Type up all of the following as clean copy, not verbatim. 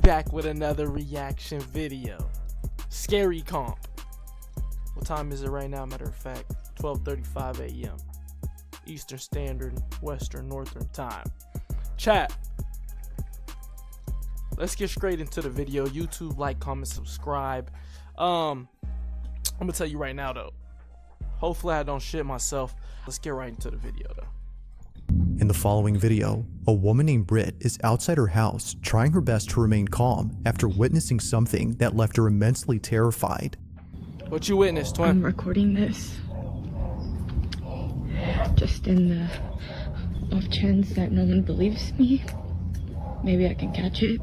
back with another reaction video. Scary comp. What time is it right now? Matter of fact, 12:35 a.m. Eastern Standard, Western, Northern Time. Chat. Let's get straight into the video. YouTube, like, comment, subscribe. I'm gonna tell you right now though. Hopefully I don't shit myself. Let's get right into the video though. In the following video, a woman named Britt is outside her house trying her best to remain calm after witnessing something that left her immensely terrified. What you witnessed, twin? I'm recording this just in the off chance that no one believes me. Maybe I can catch it.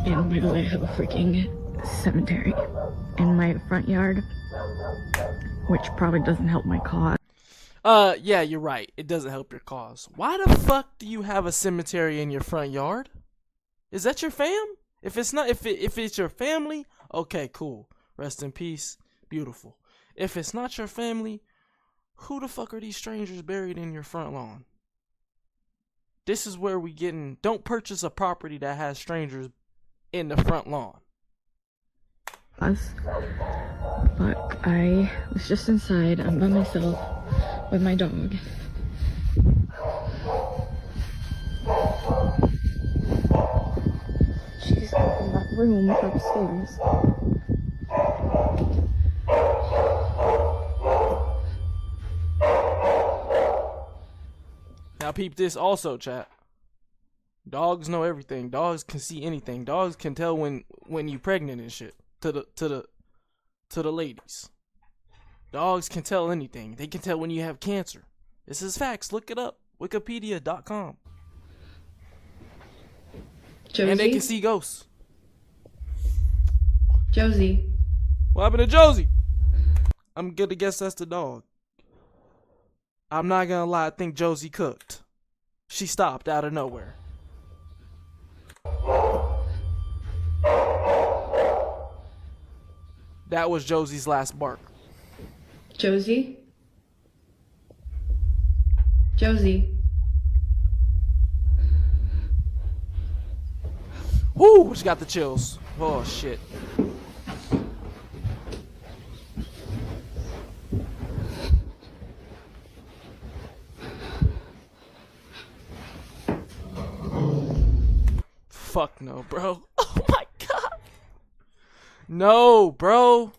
And by the way, I have a freaking cemetery in my front yard, which probably doesn't help my cause. Yeah, you're right. It doesn't help your cause. Why the fuck do you have a cemetery in your front yard? Is that your fam? If it's not, if it's your family, okay, cool. Rest in peace. Beautiful. If it's not your family, who the fuck are these strangers buried in your front lawn? This is where we getting. Don't purchase a property that has strangers in the front lawn. But I was just inside. I'm by myself with my dog. She's in that room upstairs. Now peep this also, chat. Dogs know everything. Dogs can see anything. Dogs can tell when you pregnant and shit. To the ladies. Dogs can tell anything. They can tell when you have cancer. This is facts. Look it up. Wikipedia.com. Josie? And they can see ghosts. Josie. What happened to Josie? I'm gonna guess that's the dog. I'm not gonna lie, I think Josie cooked. She stopped out of nowhere. That was Josie's last bark. Josie? Josie? Woo! She got the chills. Oh shit. Fuck no, bro. Oh my god. No, bro.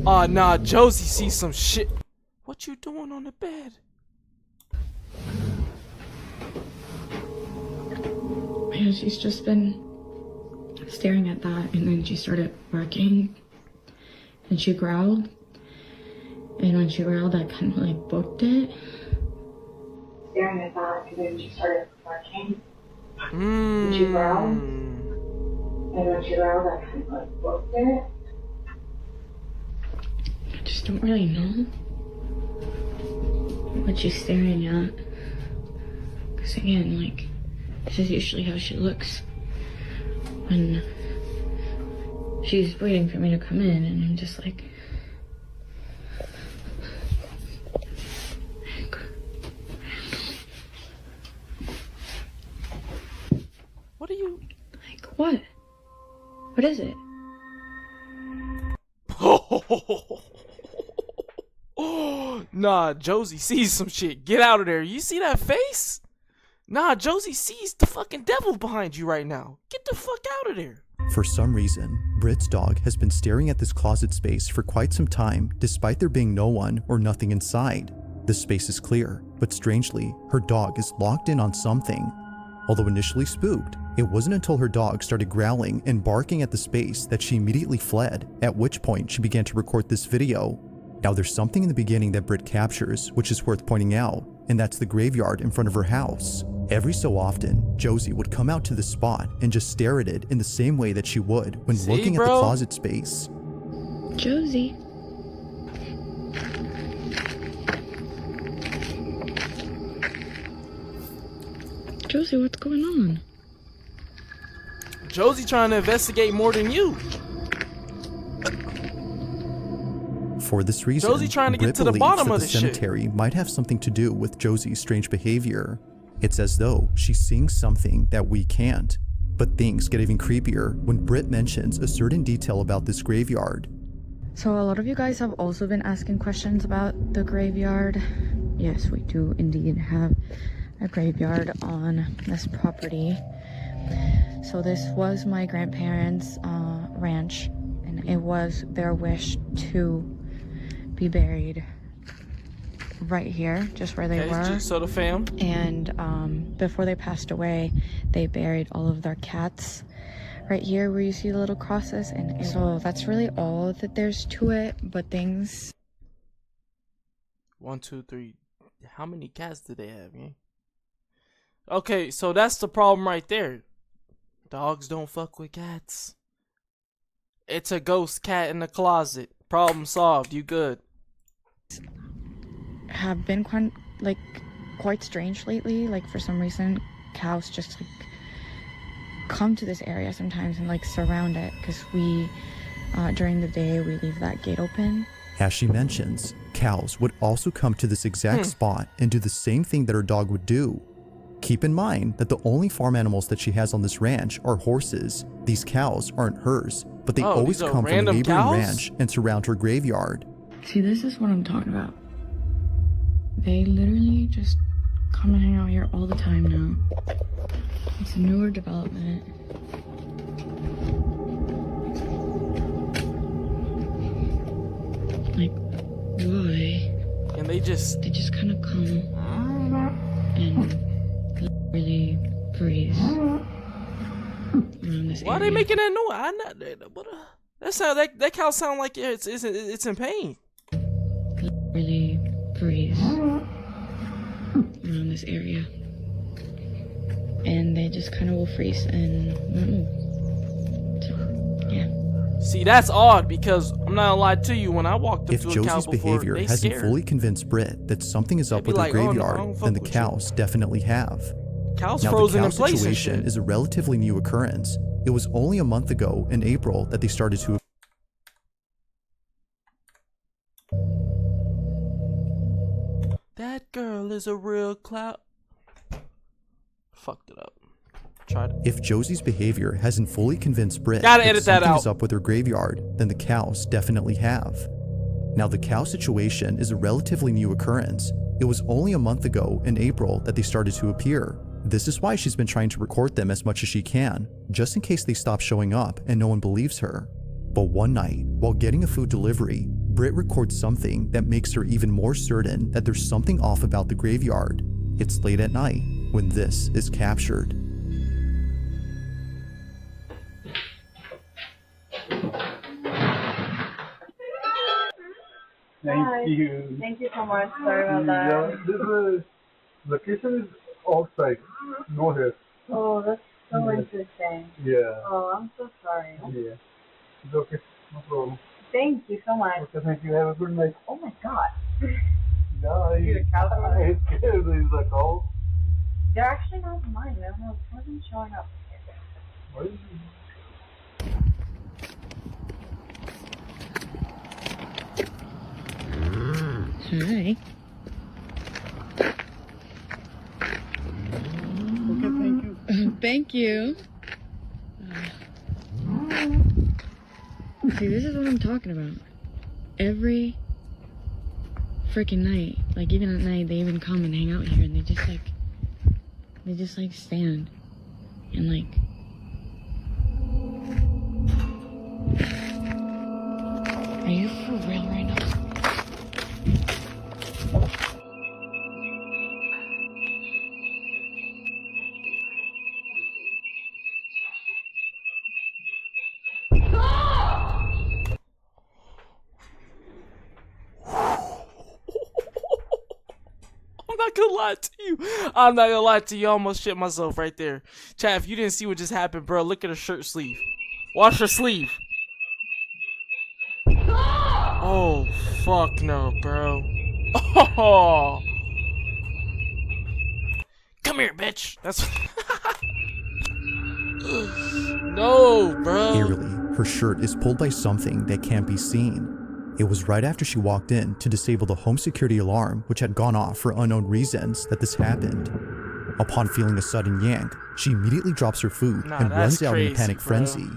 Oh nah, Josie sees some shit. What you doing on the bed? Yeah, she's just been staring at that, and then she started barking, and she growled, and when she growled, I kind of like booked it. Staring at that, and then she started barking, and she growled, and when she growled, I kind of like booked it. I just don't really know what she's staring at, because again, like, this is usually how she looks when she's waiting for me to come in, and I'm just like, What are you? like, what? What is it? Nah, Josie sees some shit. Get out of there. You see that face? Nah, Josie sees the fucking devil behind you right now. Get the fuck out of there. For some reason, Britt's dog has been staring at this closet space for quite some time despite there being no one or nothing inside. The space is clear, but strangely, her dog is locked in on something. Although initially spooked, it wasn't until her dog started growling and barking at the space that she immediately fled, at which point she began to record this video. Now there's something in the beginning that Britt captures which is worth pointing out, and that's the graveyard in front of her house. Every so often, Josie would come out to the spot and just stare at it in the same way that she would when looking at the closet space. Josie. Josie, what's going on? Josie trying to investigate more than you. For this reason, Josie trying to get Britt to the believes bottom that of the this shit. cemetery might have something to do with Josie's strange behavior. It's as though she's seeing something that we can't. But things get even creepier when Britt mentions a certain detail about this graveyard. So a lot of you guys have also been asking questions about the graveyard. Yes, we do indeed have a graveyard on this property. So this was my grandparents' ranch, and it was their wish to be buried right here, just where they were. So the fam. And before they passed away, they buried all of their cats right here where you see the little crosses, and so that's really all that there's to it. But things 1, 2, 3. How many cats do they have, man? Okay, so that's the problem right there. Dogs don't fuck with cats. It's a ghost cat in the closet. Problem solved. You good. have been quite strange lately. Like, for some reason, cows just like come to this area sometimes and like surround it, because we during the day we leave that gate open. As she mentions, cows would also come to this exact spot and do the same thing that her dog would do. Keep in mind that the only farm animals that she has on this ranch are horses. These cows aren't hers, but they always come from a neighboring ranch and surround her graveyard. See, this is what I'm talking about. They literally just come and hang out here all the time now. It's a newer development. Like, why? And they just kind of come and really breathe around this why are they making that noise? I'm not. What? That sound that cow sound like it's in pain. Really breathe around this area, and they just kind of will freeze and not move. So, yeah. See, that's odd, because I'm not gonna lie to you. When I walked up If to a cow Josie's before, behavior they hasn't scared. fully convinced Britt that something is up They'd be with like, her "Oh, no, I graveyard, don't fuck then the with you." cows definitely have. Cows Now, the frozen cow in place and situation shit. is a relatively new occurrence. It was only a month ago in April that they started to. That girl is a real clout. Fucked it up. Tried it. If Josie's behavior hasn't fully convinced Britt Gotta that edit that something is out. up with her graveyard, then the cows definitely have. Now, the cow situation is a relatively new occurrence. It was only a month ago in April that they started to appear. This is why she's been trying to record them as much as she can, just in case they stop showing up and no one believes her. But one night, while getting a food delivery, Britt records something that makes her even more certain that there's something off about the graveyard. It's late at night when this is captured. Thank you. Thank you so much. Sorry about that. Yeah, this location is outside, no here. Oh, that's so Yes. interesting. Yeah. Oh, I'm so sorry. Yeah. It's okay. No problem. Thank you so much. Okay, thank you. Have a good night. Oh my god. Yeah, See the cow that was- I scared. There's a cow. They're actually not mine. I don't know. It wasn't showing up. What is it? Hi. Okay, thank you. Thank you. See, this is what I'm talking about. Every freaking night, like even at night, they even come and hang out here, and they just like stand and like. Are you for real right now? I'm not gonna lie to you. I'm not gonna lie to you. I almost shit myself right there. Chat, if you didn't see what just happened, bro, look at her shirt sleeve. Wash her sleeve. Oh, fuck no, bro. Oh. Come here, bitch. That's. No, bro. Eerily, her shirt is pulled by something that can't be seen. It was right after she walked in to disable the home security alarm, which had gone off for unknown reasons, that this happened. Upon feeling a sudden yank, she immediately drops her food and runs out in a panic frenzy.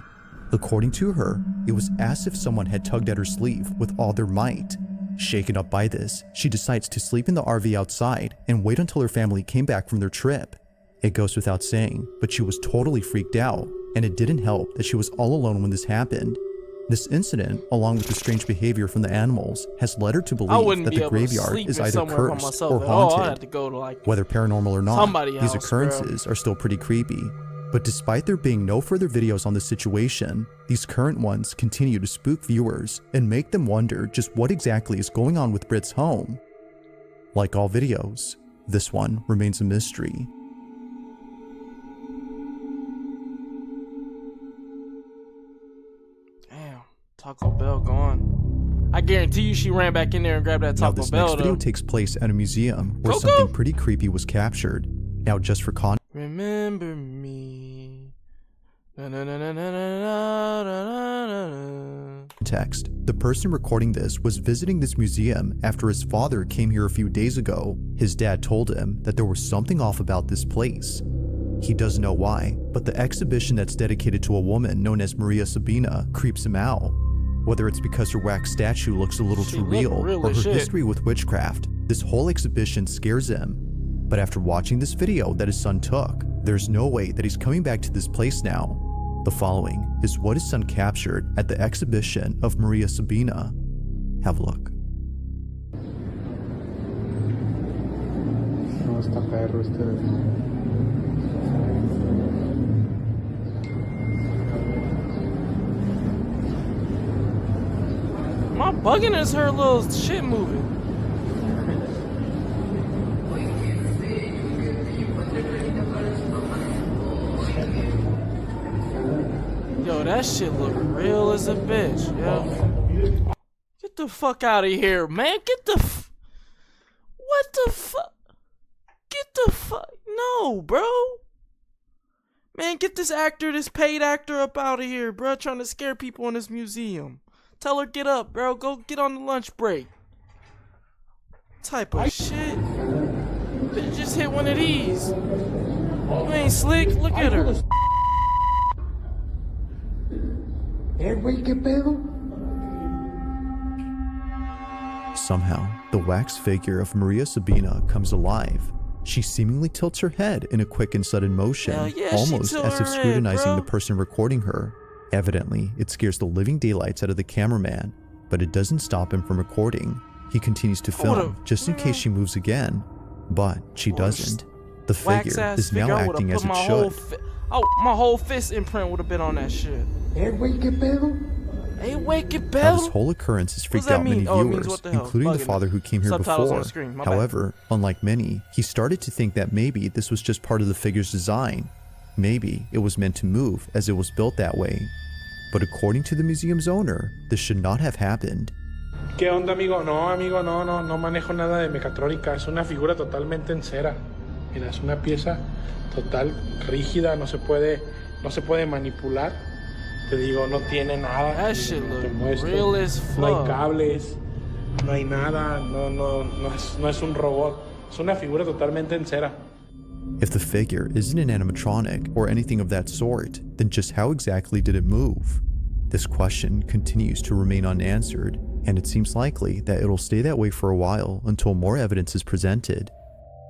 According to her, it was as if someone had tugged at her sleeve with all their might. Shaken up by this, she decides to sleep in the RV outside and wait until her family came back from their trip. It goes without saying, but she was totally freaked out, and it didn't help that she was all alone when this happened. This incident, along with the strange behavior from the animals, has led her to believe that the graveyard is either cursed or haunted. Whether paranormal or not, these occurrences are still pretty creepy. But despite there being no further videos on the situation, these current ones continue to spook viewers and make them wonder just what exactly is going on with Britt's home. Like all videos, this one remains a mystery. Damn, Taco Bell gone. I guarantee you she ran back in there and grabbed that Taco Bell. Now this next video takes place at a museum where something pretty creepy was captured. Now just for context. Remember me. The person recording this was visiting this museum after his father came here a few days ago. His dad told him that there was something off about this place. He doesn't know why, but the exhibition that's dedicated to a woman known as Maria Sabina creeps him out. Whether it's because her wax statue looks a little too real or her history with witchcraft, this whole exhibition scares him. But after watching this video that his son took, there's no way that he's coming back to this place now. The following is what his son captured at the exhibition of Maria Sabina. Have a look. Am I bugging or is her little shit moving? Yo, that shit look real as a bitch, yo. Get the fuck out of here, man. Get the what the fuck? Get the fuck. No, bro. Man, get this actor, this paid actor up out of here, bro. Trying to scare people in this museum. Tell her get up, bro. Go get on the lunch break. Type of shit. Bitch just hit one of these. You ain't slick. Look at her. Somehow, the wax figure of Maria Sabina comes alive. She seemingly tilts her head in a quick and sudden motion, almost as if scrutinizing the person recording her. Evidently, it scares the living daylights out of the cameraman, but it doesn't stop him from recording. He continues to film just in case she moves again, but she doesn't. The figure is now acting as it should. My whole fist imprint would have been on that shit. Hey, wake it, Bell. Now, this whole occurrence has freaked out many viewers, including the father who came here before. However, unlike many, he started to think that maybe this was just part of the figure's design. Maybe it was meant to move as it was built that way. But according to the museum's owner, this should not have happened. ¿Qué onda, amigo? No manejo nada de mecatrónica. Es una figura totalmente en cera. Mira, es una pieza total rígida, no se puede manipular. Te digo, no tiene nada. That shit look real as fuck. No hay cables, no hay nada, no es un robot. Es una figura totalmente en cera. If the figure isn't an animatronic or anything of that sort, then just how exactly did it move? This question continues to remain unanswered, and it seems likely that it'll stay that way for a while until more evidence is presented.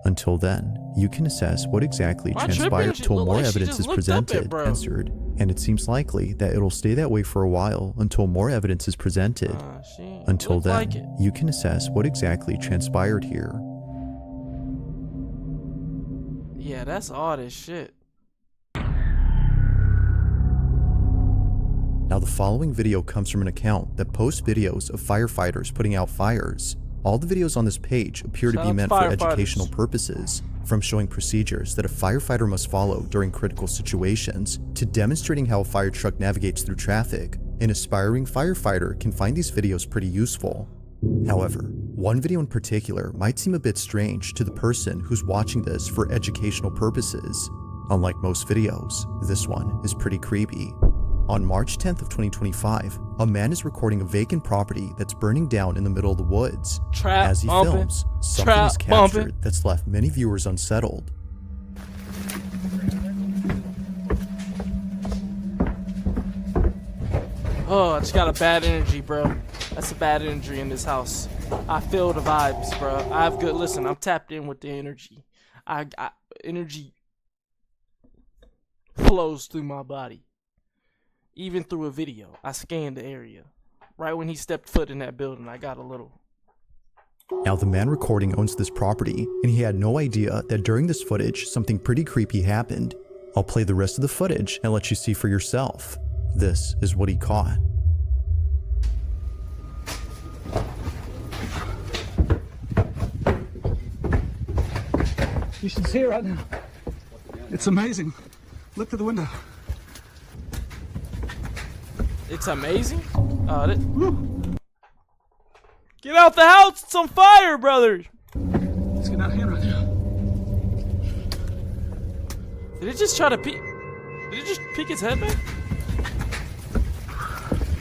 Until then, you can assess what exactly transpired until more evidence is presented, answered, and it seems likely that it'll stay that way for a while until more evidence is presented. Until then, you can assess what exactly transpired here. Yeah, that's odd as shit. Now the following video comes from an account that posts videos of firefighters putting out fires. All the videos on this page appear to be meant for educational purposes, from showing procedures that a firefighter must follow during critical situations, to demonstrating how a fire truck navigates through traffic. An aspiring firefighter can find these videos pretty useful. However, one video in particular might seem a bit strange to the person who's watching this for educational purposes. Unlike most videos, this one is pretty creepy. On March 10th of 2025, a man is recording a vacant property that's burning down in the middle of the woods. Trap As he bumping. films, something Trap is captured bumping. that's left many viewers unsettled. Oh, I just got a bad energy, bro. That's a bad energy in this house. I feel the vibes, bro. I have good. Listen, I'm tapped in with the energy. Energy flows through my body, even through a video. I scanned the area. Right when he stepped foot in that building, I got a little. Now, the man recording owns this property, and he had no idea that during this footage, something pretty creepy happened. I'll play the rest of the footage and let you see for yourself. This is what he caught. You should see it right now. It's amazing. Look through the window. It's amazing. Get out the house! It's on fire, brothers! It's getting out of hand right now. Did it just try to peek? Did it just peek his head back?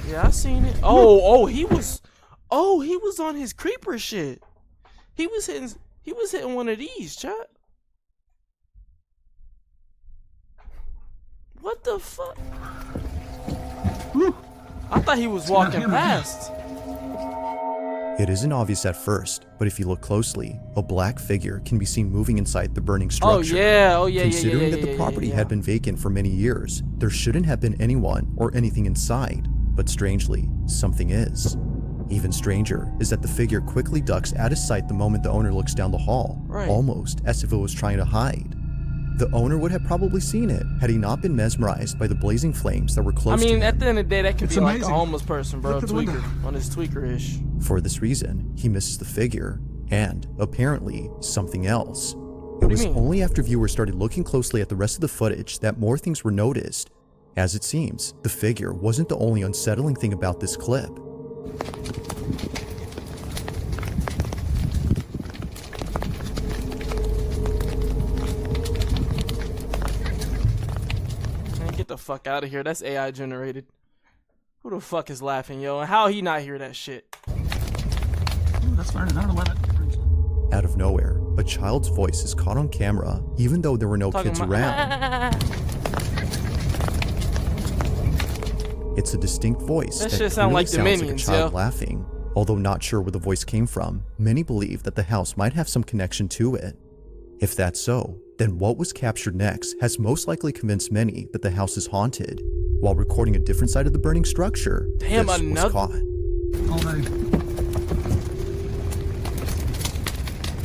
Yeah, I seen it. He was on his creeper shit. He was hitting one of these, chat. What the fuck? I thought he was walking past. It isn't obvious at first, but if you look closely, a black figure can be seen moving inside the burning structure. Considering that the property had been vacant for many years, there shouldn't have been anyone or anything inside. But strangely, something is. Even stranger is that the figure quickly ducks out of sight the moment the owner looks down the hall, almost as if it was trying to hide. The owner would have probably seen it had he not been mesmerized by the blazing flames that were close to him. At the end of the day, that could be amazing. like a homeless person, bro. Tweaker. On his tweaker-ish. For this reason, he misses the figure, and, apparently, something else. It was only after viewers started looking closely at the rest of the footage that more things were noticed. As it seems, the figure wasn't the only unsettling thing about this clip. Man, get the fuck out of here. That's AI generated. Who the fuck is laughing, yo? And how he not hear that shit? Ooh, that's burning. I don't know why that. Out of nowhere, a child's voice is caught on camera, even though there were no kids around. It's a distinct voice that shit sound clearly like the sounds Minions, like a child yo. laughing. Although not sure where the voice came from, many believe that the house might have some connection to it. If that's so, then what was captured next has most likely convinced many that the house is haunted. While recording a different side of the burning structure, Damn, this was caught. All day.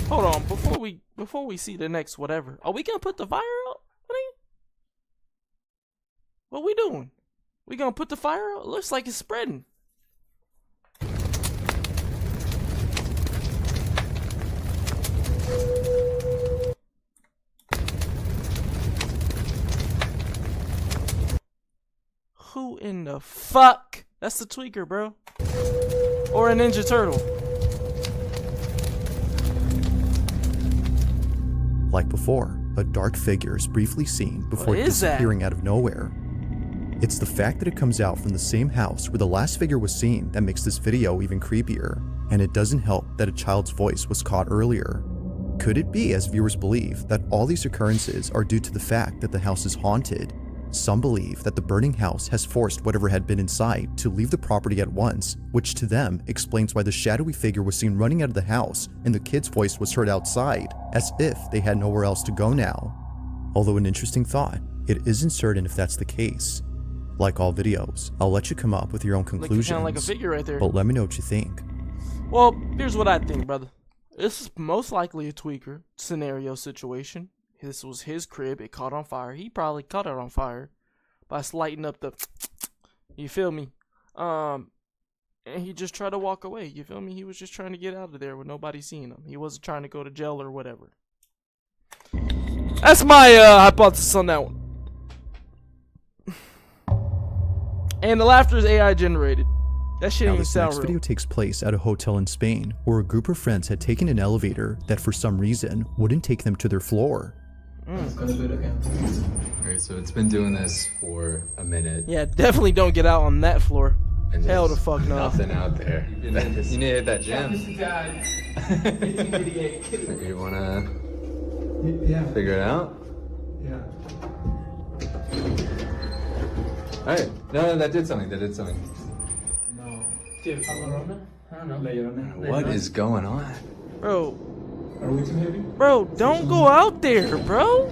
Hold on, before we see the next whatever, are we gonna put the fire out? What we doing? We gonna put the fire out? It looks like it's spreading. Who in the fuck? That's the tweaker, bro. Or a Ninja Turtle. Like before, a dark figure is briefly seen before What is that? disappearing out of nowhere. It's the fact that it comes out from the same house where the last figure was seen that makes this video even creepier, and it doesn't help that a child's voice was caught earlier. Could it be, as viewers believe, that all these occurrences are due to the fact that the house is haunted? Some believe that the burning house has forced whatever had been inside to leave the property at once, which to them explains why the shadowy figure was seen running out of the house and the kid's voice was heard outside, as if they had nowhere else to go now. Although an interesting thought, it isn't certain if that's the case. Like all videos, I'll let you come up with your own conclusions, Kinda like a figure right there. but let me know what you think. Well, here's what I think, brother. This is most likely a tweaker scenario situation. This was his crib. It caught on fire. He probably caught it on fire by lighting up the. You feel me? And he just tried to walk away. You feel me? He was just trying to get out of there with nobody seeing him. He wasn't trying to go to jail or whatever. That's my hypothesis on that one. And the laughter is AI generated. That shit Now ain't this sound next real. video takes place at a hotel in Spain, where a group of friends had taken an elevator that for some reason wouldn't take them to their floor. Alright, so it's been doing this for a minute. Yeah, definitely don't get out on that floor. And Hell there's the fuck no. Nothing out there. You need to hit that gym. You wanna figure it out? Yeah. Alright, no, that did something. No. I don't know. What is going on? Bro. Are we too heavy? Bro, don't go out there, bro.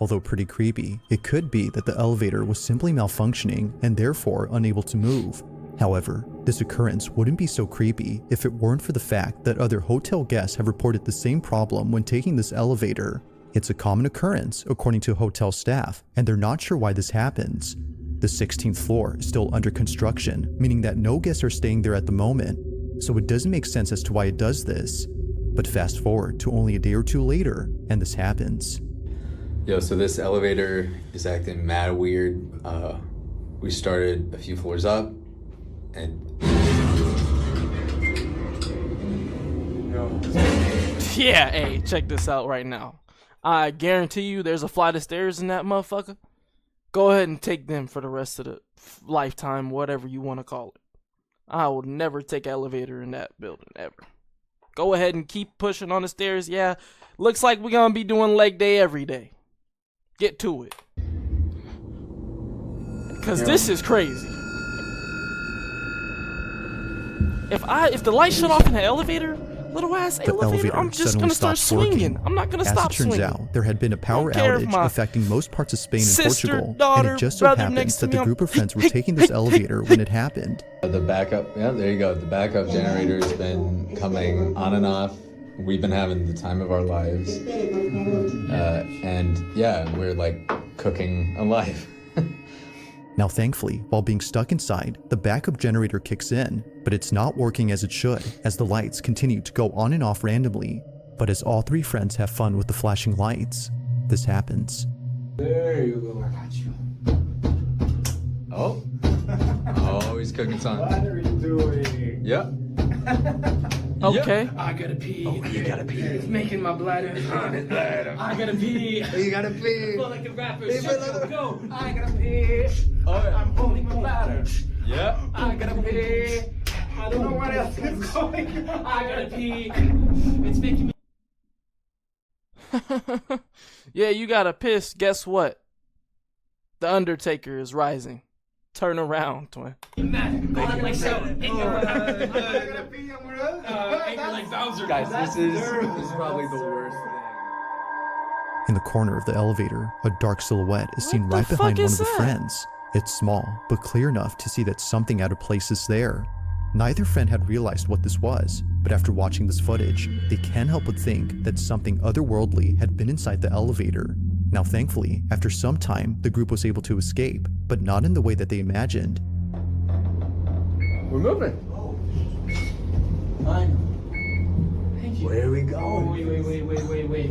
Although pretty creepy, it could be that the elevator was simply malfunctioning and therefore unable to move. However, this occurrence wouldn't be so creepy if it weren't for the fact that other hotel guests have reported the same problem when taking this elevator. It's a common occurrence according to hotel staff, and they're not sure why this happens. The 16th floor is still under construction, meaning that no guests are staying there at the moment, so it doesn't make sense as to why it does this. But fast forward to only a day or two later, and this happens. Yo, so this elevator is acting mad weird. We started a few floors up, and Yeah, hey, check this out right now. I guarantee you there's a flight of stairs in that motherfucker. Go ahead and take them for the rest of the lifetime, whatever you want to call it. I will never take elevator in that building, ever. Go ahead and keep pushing on the stairs. Yeah, looks like we're going to be doing leg day every day. Get to it. Because this is crazy. If the light shut off in the elevator, little ass The elevator, I'm just going to start swinging. I'm not going to stop swinging. As it turns out, there had been a power Don't care if outage my affecting most parts of Spain and sister, Portugal, and daughter, it just so brother happens next to that the me, group of friends were taking this elevator when it happened. the backup, yeah, there you go. The backup generator's been coming on and off. We've been having the time of our lives. And yeah, we're like cooking alive. Now thankfully, while being stuck inside, the backup generator kicks in, but it's not working as it should, as the lights continue to go on and off randomly. But as all three friends have fun with the flashing lights, this happens. There you go. I got you. Oh. Oh, he's cooking What something. are you doing? Yep. Okay. I gotta pee. Oh, you gotta pee. It's making my bladder. I gotta pee. You gotta pee. Feel like a rapper. Shut go. I gotta pee. Oh, yeah. I'm holding my bladder. Yeah. I gotta pee. I don't know what else is going on. I gotta pee. It's making me. Yeah, you gotta piss. Guess what? The Undertaker is rising. Turn around, twin. mad. Go on like so. Anger like Bowser. Guys, this is probably the worst thing. In the corner of the elevator, a dark silhouette is seen What right the behind fuck one is of the that? friends. It's small, but clear enough to see that something out of place is there. Neither friend had realized what this was, but after watching this footage, they can't help but think that something otherworldly had been inside the elevator. Now thankfully, after some time, the group was able to escape, but not in the way that they imagined. We're moving. Fine. Thank you. Where are we going? Wait.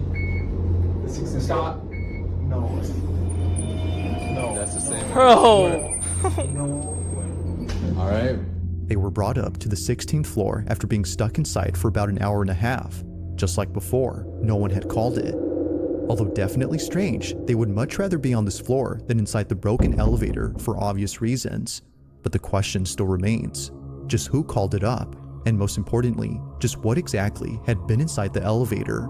Stop. No. No. That's the same. Bro! No. All right. They were brought up to the 16th floor after being stuck inside for about an hour and a half. Just like before, no one had called it. Although definitely strange, they would much rather be on this floor than inside the broken elevator for obvious reasons. But the question still remains, just who called it up? And most importantly, just what exactly had been inside the elevator?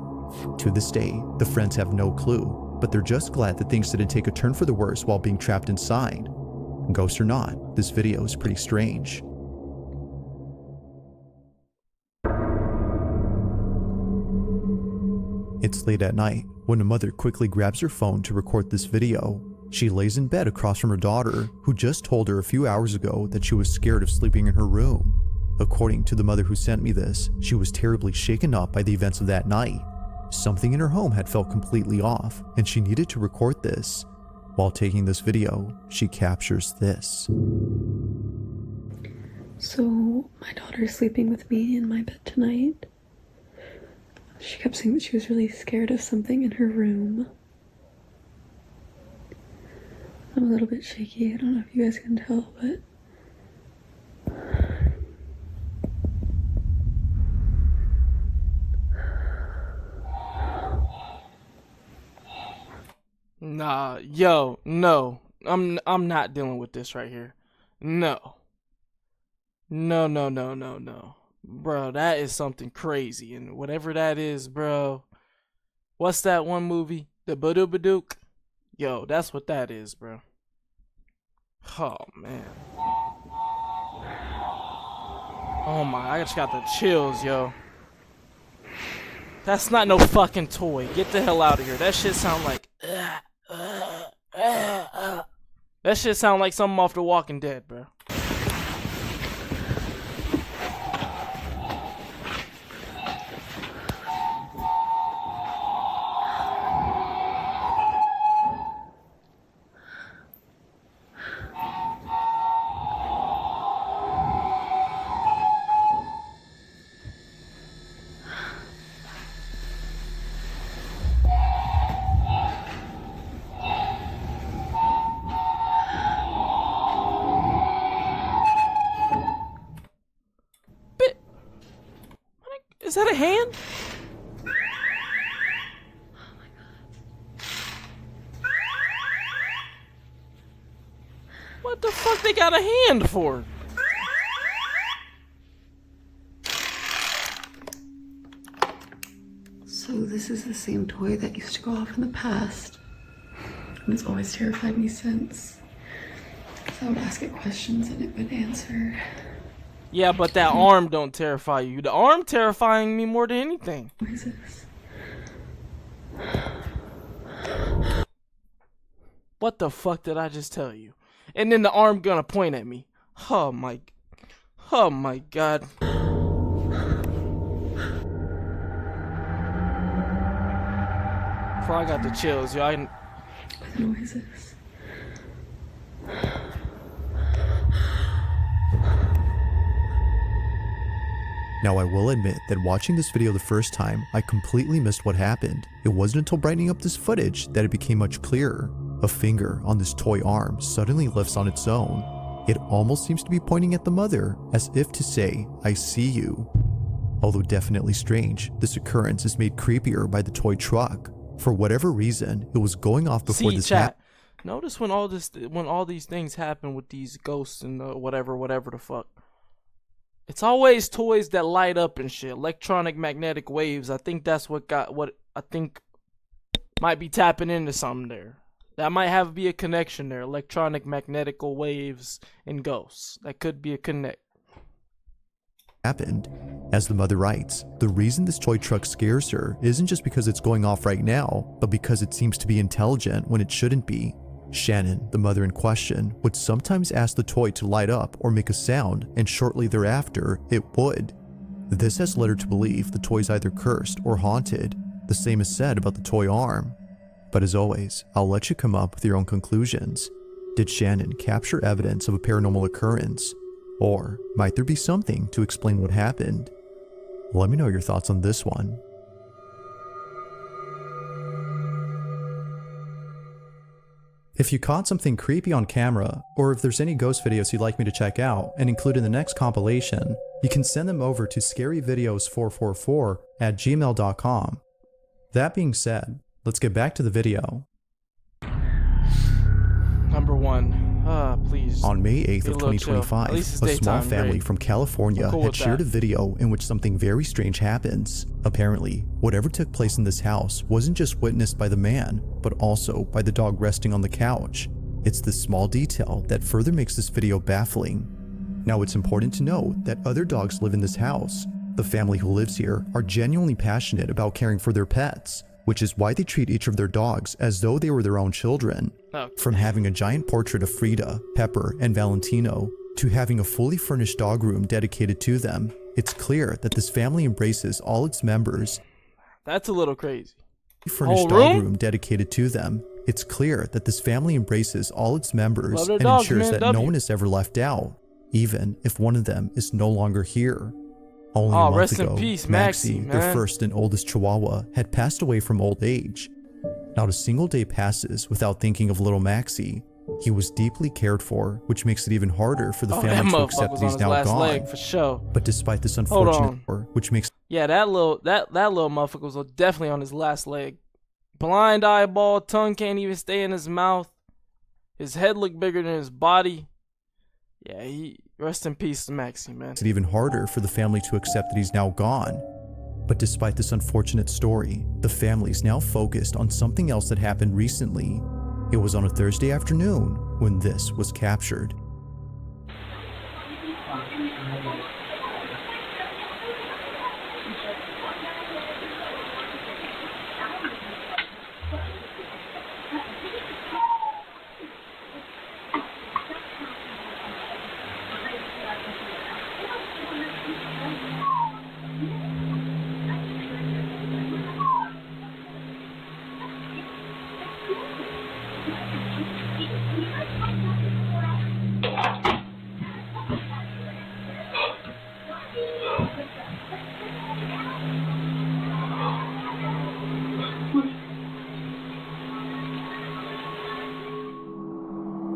To this day, the friends have no clue, but they're just glad that things didn't take a turn for the worse while being trapped inside. Ghost or not, this video is pretty strange. It's late at night when a mother quickly grabs her phone to record this video. She lays in bed across from her daughter, who just told her a few hours ago that she was scared of sleeping in her room. According to the mother who sent me this, she was terribly shaken up by the events of that night. Something in her home had felt completely off, and she needed to record this. While taking this video, she captures this. So, my daughter's sleeping with me in my bed tonight. She kept saying that she was really scared of something in her room. I'm a little bit shaky. I don't know if you guys can tell, but Nah, yo, no. I'm not dealing with this right here. No. No, no, no, no, no. Bro, that is something crazy. And whatever that is, bro. What's that one movie? The Badoo-Badook? Yo, that's what that is, bro. Oh, man. Oh, my. I just got the chills, yo. That's not no fucking toy. Get the hell out of here. That shit sound like... That shit sound like something off The Walking Dead, bro. Is that a hand? What the fuck they got a hand for? So this is the same toy that used to go off in the past. And it's always terrified me since. So I would ask it questions and it would answer. Yeah, but that arm don't terrify you. The arm terrifying me more than anything. What is this? What the fuck did I just tell you? And then the arm gonna point at me. Oh my god. Before I got the chills, yo. What noise is this? Now I will admit that watching this video the first time, I completely missed what happened. It wasn't until brightening up this footage that it became much clearer. A finger on this toy arm suddenly lifts on its own. It almost seems to be pointing at the mother, as if to say, I see you. Although definitely strange, this occurrence is made creepier by the toy truck. For whatever reason, it was going off before this happened. Notice when all these things happen with these ghosts and whatever the fuck. It's always toys that light up and shit. Electronic magnetic waves. I think that's what I think might be tapping into something there. That might be a connection there. Electronic magnetical waves and ghosts. That could be a connect. Happened. As the mother writes, the reason this toy truck scares her isn't just because it's going off right now, but because it seems to be intelligent when it shouldn't be. Shannon, the mother in question, would sometimes ask the toy to light up or make a sound, and shortly thereafter, it would. This has led her to believe the toy's either cursed or haunted. The same is said about the toy arm. But as always, I'll let you come up with your own conclusions. Did Shannon capture evidence of a paranormal occurrence? Or might there be something to explain what happened? Let me know your thoughts on this one. If you caught something creepy on camera, or if there's any ghost videos you'd like me to check out and include in the next compilation, you can send them over to scaryvideos444@gmail.com. That being said, let's get back to the video. Number one. Please. On May 8th of Be a little chill. 2025, At least it's a small daytime, family great. from California I'm cool had with shared that. a video in which something very strange happens. Apparently, whatever took place in this house wasn't just witnessed by the man, but also by the dog resting on the couch. It's this small detail that further makes this video baffling. Now, it's important to note that other dogs live in this house. The family who lives here are genuinely passionate about caring for their pets, which is why they treat each of their dogs as though they were their own children. From having a giant portrait of Frida, Pepper, and Valentino, to having a fully furnished dog room dedicated to them, it's clear that this family embraces all its members. That's a little crazy. Furnished dog room dedicated to them. It's clear that this family embraces all its members Love their and dogs, ensures man. that no one is ever left out, even if one of them is no longer here. Only a month rest in ago, peace, Maxie, Maxie, their man. first and oldest Chihuahua, had passed away from old age. Not a single day passes without thinking of little Maxie. He was deeply cared for, which makes it even harder for the That family to motherfucker accept was that on he's his now last gone. leg for sure. But despite this Hold unfortunate on. war, which makes Yeah, that little motherfucker was definitely on his last leg. Blind eyeball, tongue can't even stay in his mouth. His head looked bigger than his body. Yeah, rest in peace to Maxie, man. It's even harder for the family to accept that he's now gone. But despite this unfortunate story, the family's now focused on something else that happened recently. It was on a Thursday afternoon when this was captured.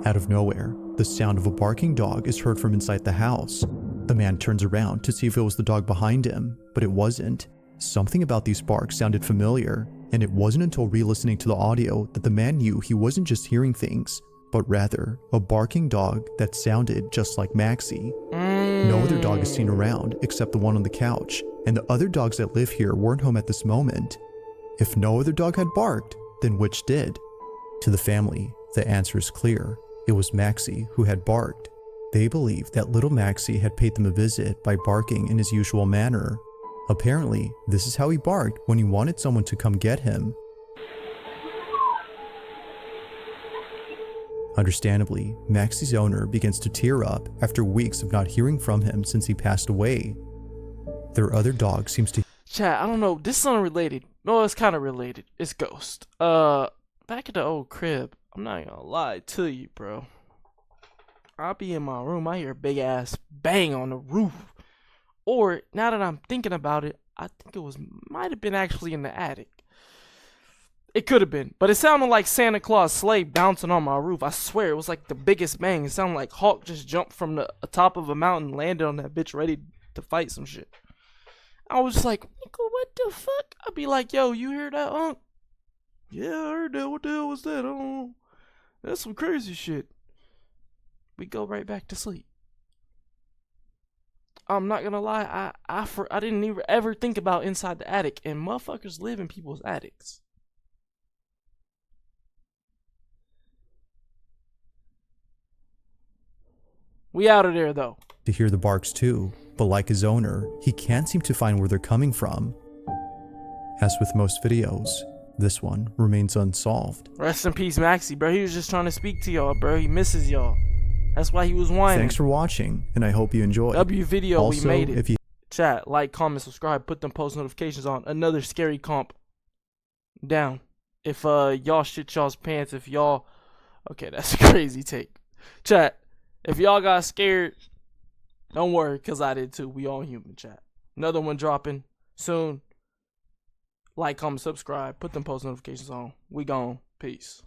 Out of nowhere, the sound of a barking dog is heard from inside the house. The man turns around to see if it was the dog behind him, but it wasn't. Something about these barks sounded familiar, and it wasn't until re-listening to the audio that the man knew he wasn't just hearing things, but rather a barking dog that sounded just like Maxie. No other dog is seen around except the one on the couch, and the other dogs that live here weren't home at this moment. If no other dog had barked, then which did? To the family, the answer is clear. It was Maxie who had barked. They believe that little Maxie had paid them a visit by barking in his usual manner. Apparently, this is how he barked when he wanted someone to come get him. Understandably, Maxie's owner begins to tear up after weeks of not hearing from him since he passed away. Their other dog seems to... Chat, I don't know. This is unrelated. No, it's kind of related. It's Ghost. Back at the old crib, I'm not gonna lie to you, bro. I'll be in my room, I hear a big ass bang on the roof. Or, now that I'm thinking about it, I think it might have been actually in the attic. It could have been, but it sounded like Santa Claus sleigh bouncing on my roof. I swear, it was like the biggest bang. It sounded like Hulk just jumped from the top of a mountain, landed on that bitch ready to fight some shit. I was just like, nigga, what the fuck? I'd be like, yo, you hear that, Unc? Yeah, I heard that. What the hell was that? I don't know. That's some crazy shit. We go right back to sleep. I'm not gonna lie, I didn't even ever think about inside the attic, and motherfuckers live in people's attics. We out of there though. To hear the barks too, but like his owner, he can't seem to find where they're coming from. As with most videos, this one remains unsolved. Rest in peace, Maxie, bro. He was just trying to speak to y'all, bro. He misses y'all. That's why he was whining. Thanks for watching, and I hope you enjoyed. W video, also, we made it. If you chat, like, comment, subscribe, put them post notifications on. Another scary comp down. If y'all shit y'all's pants, if y'all, okay, that's a crazy take. Chat, if y'all got scared, don't worry, cause I did too. We all human, chat. Another one dropping soon. Like, comment, subscribe, put them post notifications on. We gone. Peace.